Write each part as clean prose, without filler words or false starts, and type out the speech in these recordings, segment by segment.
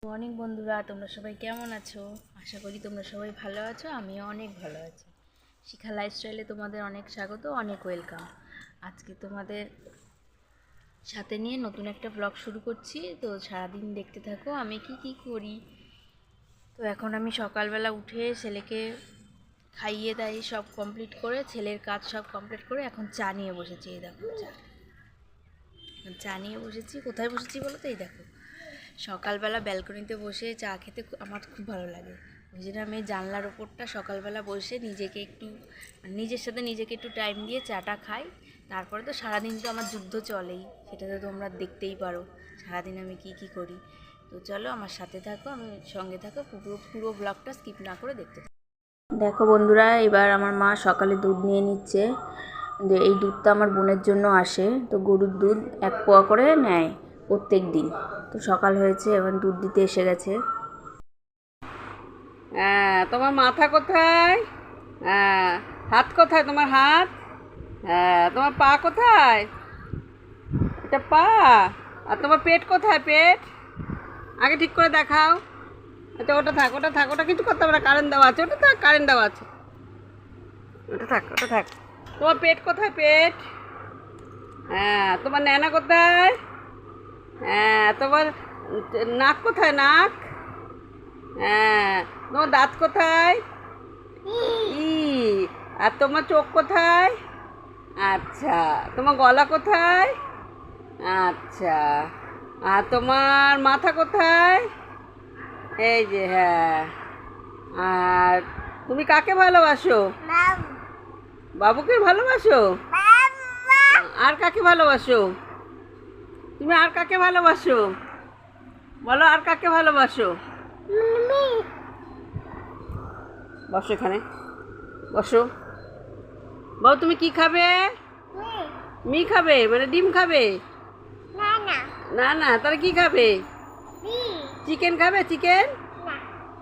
Morning বন্ধুরা, তোমরা সবাই কেমন আছো? আশা করি তোমরা সবাই ভালো আছো। আমিও অনেক ভালো আছি। শিখা লাইফস্টাইলে তোমাদের অনেক স্বাগত, অনেক ওয়েলকাম। আজকে তোমাদের সাথে নিয়ে নতুন একটা ব্লগ শুরু করছি। তো সারাদিন দেখতে থাকো আমি কি করি। তো এখন আমি সকালবেলা উঠে ছেলেকে খাইয়ে দাই সব কমপ্লিট করে, ছেলের কাজ সব কমপ্লিট করে এখন চা নিয়ে বসেছি। এই দেখো চা নিয়ে বসেছি। কোথায় বসেছি বলো তো? এই দেখো, সকালবেলা ব্যালকনিতে বসে চা খেতে আমার খুব ভালো লাগে। ওই জন্য আমি জানলার ওপরটা সকালবেলা বসে নিজের সাথে নিজেকে একটু টাইম দিয়ে চাটা খাই। তারপরে তো সারাদিন তো আমার যুদ্ধ চলেই, সেটা তো তোমরা দেখতেই পারো সারাদিন আমি কি করি। তো চলো আমার সাথে থাকো, আমি সঙ্গে থাকো, পুরো ব্লগটা স্কিপ না করে দেখতে থাকো। দেখো বন্ধুরা, এবার আমার মা সকালে দুধ নিয়ে নিচ্ছে। এই দুধটা আমার বোনের জন্য আসে, তো গরুর দুধ 1 পোয়া করে নেয় প্রত্যেক দিন। তো সকাল হয়েছে, এবার দুধ দিতে এসে গেছে। হ্যাঁ, তোমার মাথা কোথায়? হ্যাঁ, হাত কোথায় তোমার হাত? হ্যাঁ, তোমার পা কোথায়? এটা পা। আর তোমার পেট কোথায়? পেট আগে ঠিক করে দেখাও। আচ্ছা, ওটা থাক, ওটা কিছু করতে হবে না, কারেন্ট দেওয়া আছে। ওটা থাক, কারেন্ট দেওয়া আছে। ওটা থাক। তোমার পেট কোথায়? পেট। হ্যাঁ, তোমার ন্যানা কোথায়? হ্যাঁ, তোমার নাক কোথায়? নাক। হ্যাঁ, তোমার দাঁত কোথায়? ই। আর তোমার চোখ কোথায়? আচ্ছা, তোমার গলা কোথায়? আচ্ছা, আর তোমার মাথা কোথায়? এই যে, হ্যাঁ। আর তুমি কাকে ভালোবাসো? বাবুকে ভালোবাসো? আর কাকে ভালোবাসো? তুমি আর কাকে ভালোবাসো? বলো, আর কাকে ভালোবাসো? বসো এখানে, বসো। বাবু, তুমি কি খাবে? খাবে মানে ডিম খাবে? না, তাহলে কি খাবে? চিকেন খাবে?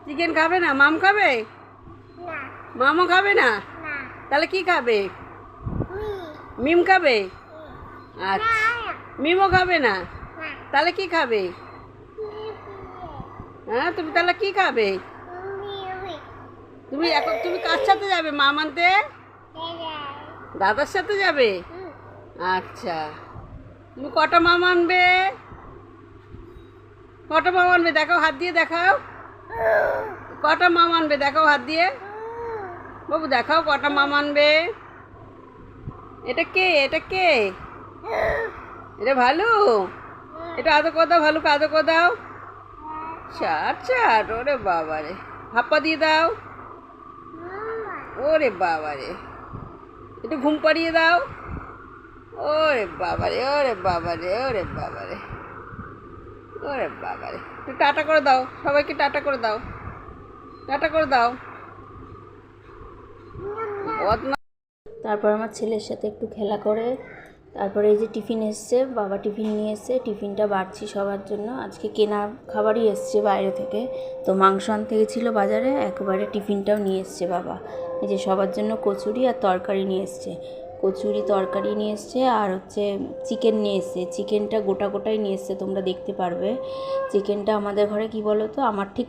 চিকেন খাবে না? মাম খাবে? মামও খাবে না? তাহলে কি খাবে? মিম খাবে? আচ্ছা, মিমও খাবে না? তাহলে কি খাবে? হ্যাঁ, তুমি তাহলে কি খাবে? তুমি কার সাথে যাবে মাম আনতে? দাদার সাথে যাবে? আচ্ছা, তুমি কটা মাম আনবে? দেখাও, হাত দিয়ে দেখাও। কটা মাম আনবে দেখাও, হাত দিয়ে। বাবু দেখাও কটা মাম আনবে। এটা কে? এটা ভালু। এটা আদর করে দাও, ভালুকে আদর করে দাও। ছাড়, ওরে বাবারে। হাপ্পা দিয়ে দাও। ওরে বাবারে, একটু ঘুম পাড়িয়ে দাও। ওরে বাবারে। একটু টাটা করে দাও, সবাইকে টাটা করে দাও। তারপর আমার ছেলের সাথে একটু খেলা করে তারপরে এই যে টিফিন এসছে, বাবা টিফিন নিয়ে এসছে। টিফিনটা বাড়ছি সবার জন্য। আজকে কেনা খাবারই এসছে বাইরে থেকে, তো মাংস আনতে গেছিলো বাজারে, একবারে টিফিনটাও নিয়ে এসছে বাবা। এই যে সবার জন্য কচুরি আর তরকারি নিয়ে এসছে। কচুরি তরকারি নিয়ে এসছে, আর হচ্ছে চিকেন নিয়ে এসছে। চিকেনটা গোটাই নিয়ে এসছে, তোমরা দেখতে পারবে। চিকেনটা আমাদের ঘরে কি বলো তো, আমার ঠিক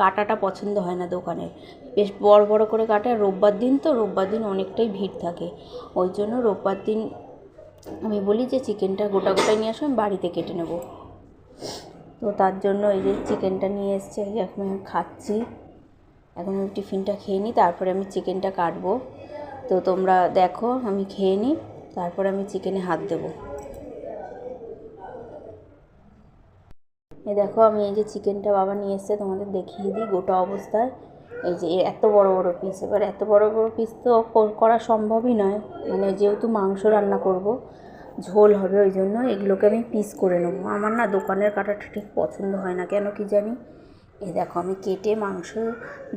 কাটাটা পছন্দ হয় না দোকানের, বেশ বড় করে কাটে। আর রোববার দিন অনেকটাই ভিড় থাকে, ওই জন্য রোববার দিন আমি বলি যে চিকেনটা গোটাই নিয়ে আসো, আমি বাড়িতে কেটে নেব। তো তার জন্য এই যে চিকেনটা নিয়ে এসছে, এখন আমি খাচ্ছি। এখন আমি টিফিনটা খেয়ে নিই, তারপরে আমি চিকেনটা কাটবো। তো তোমরা দেখো, আমি খেয়ে নিই, তারপরে আমি চিকেনে হাত দেবো। এই দেখো, আমি এই যে চিকেনটা বাবা নিয়ে এসছে, তোমাদের দেখিয়ে দিই গোটা অবস্থায়। এই যে এত বড় পিস, এবার এত বড় পিস তো করা সম্ভবই নয়, মানে যেহেতু মাংস রান্না করব, ঝোল হবে, ওই জন্য এগুলোকে আমি পিস করে নেবো। আমার না দোকানের কাটাটা ঠিক পছন্দ হয় না, কেন কি জানি। এই দেখো, আমি কেটে মাংস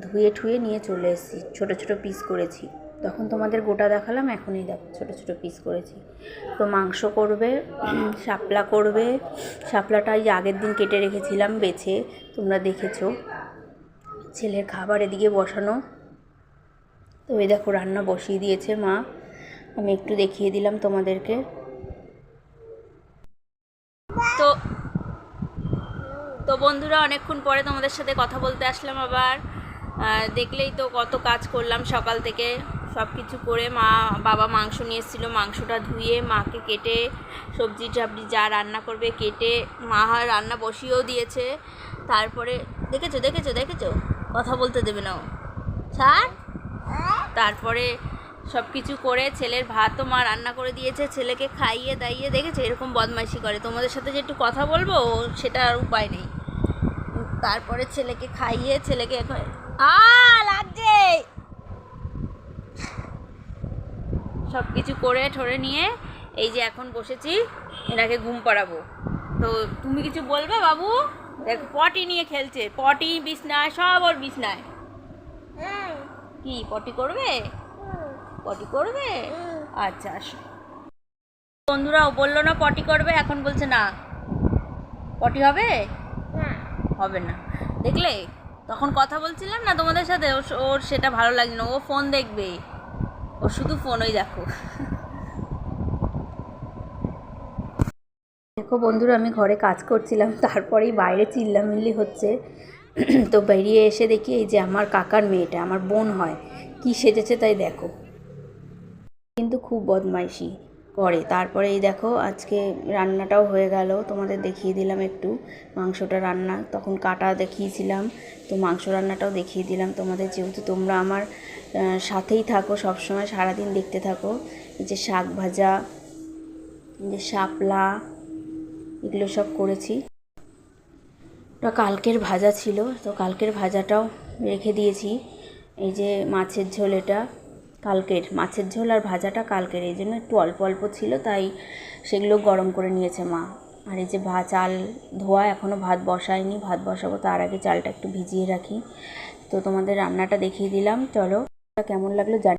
ধুয়ে নিয়ে চলে এসেছি, ছোট পিস করেছি। তখন তোমাদের গোটা দেখালাম, এখনই দেখো ছোট পিস করেছি। তো মাংস করবে, শাপলা করবে। শাপলাটা এই আগের দিন কেটে রেখেছিলাম বেছে, তোমরা দেখেছো। ছেলের খাবার এদিকে বসানো। তো এই দেখো রান্না বসিয়ে দিয়েছে মা, আমি একটু দেখিয়ে দিলাম তোমাদেরকে। তো তো বন্ধুরা, অনেকক্ষণ পরে তোমাদের সাথে কথা বলতে আসলাম আবার। দেখলেই তো কত কাজ করলাম সকাল থেকে, সব কিছু করে। বাবা মাংস নিয়ে এসেছিলো, মাংসটা ধুয়ে মাকে কেটে সবজি টবজি যা রান্না করবে কেটে মা রান্না বসিয়েও দিয়েছে। তারপরে দেখেছো কথা বলতে দেবে না ও, ছাড়। তারপরে সব কিছু করে ছেলের ভাতও মা রান্না করে দিয়েছে, ছেলেকে খাইয়ে দাইয়ে, দেখেছো এরকম বদমাইশি করে। তোমাদের সাথে যে একটু কথা বলবো সেটা আর উপায় নেই। তারপরে ছেলেকে খাইয়ে ছেলেকে এখন লাগছে সব কিছু করে ঠরে নিয়ে এই যে এখন বসেছি, এনাকে ঘুম পাড়াবো। তো তুমি কিছু বলবে বাবু? দেখো পটি নিয়ে খেলছে, পটি বিছনায়, সব ওর বিছনায়। কি পটি করবে? পটি করবে? আচ্ছা আসো। বন্ধুরা, ও বললো না পটি করবে, এখন বলছে না। পটি হবে? হবে না। দেখলে তখন কথা বলছিলাম না তোমাদের সাথে, ওর সেটা ভালো লাগছে না, ও ফোন দেখবে, ও শুধু ফোনই দেখো। দেখো বন্ধুরা, আমি ঘরে কাজ করছিলাম, তারপরেই বাইরে চিল্লামিল্লি হচ্ছে। তো বেরিয়ে এসে দেখি এই যে আমার কাকার মেয়েটা, আমার বোন হয়, কি সেজেছে তাই দেখো। কিন্তু খুব বদমাইশি করে। তারপরে এই দেখো আজকে রান্নাটাও হয়ে গেল, তোমাদের দেখিয়ে দিলাম একটু মাংসটা রান্না, তখন কাটা দেখিয়েছিলাম, তো মাংস রান্নাটাও দেখিয়ে দিলাম তোমাদের, যেহেতু তোমরা আমার সাথেই থাকো সবসময়, সারাদিন দেখতে থাকো। এই যে শাক ভাজা, এই যে শাপলা, এগুলো সব করেছি। ওটা কালকের ভাজা ছিল, তো কালকের ভাজাটাও রেখে দিয়েছি। এই যে মাছের ঝোল, এটা কালকের মাছের ঝোল, আর ভাজাটা কালকের, এই জন্য একটু অল্প অল্প ছিল, তাই সেগুলো গরম করে নিয়েছে মা। আর এই যে চাল ধোয়া, এখনও ভাত বসাইনি, ভাত বসাবো, তার আগে চালটা একটু ভিজিয়ে রাখি। তো তোমাদের রান্নাটা দেখিয়ে দিলাম, চলো কেমন লাগলো জানি।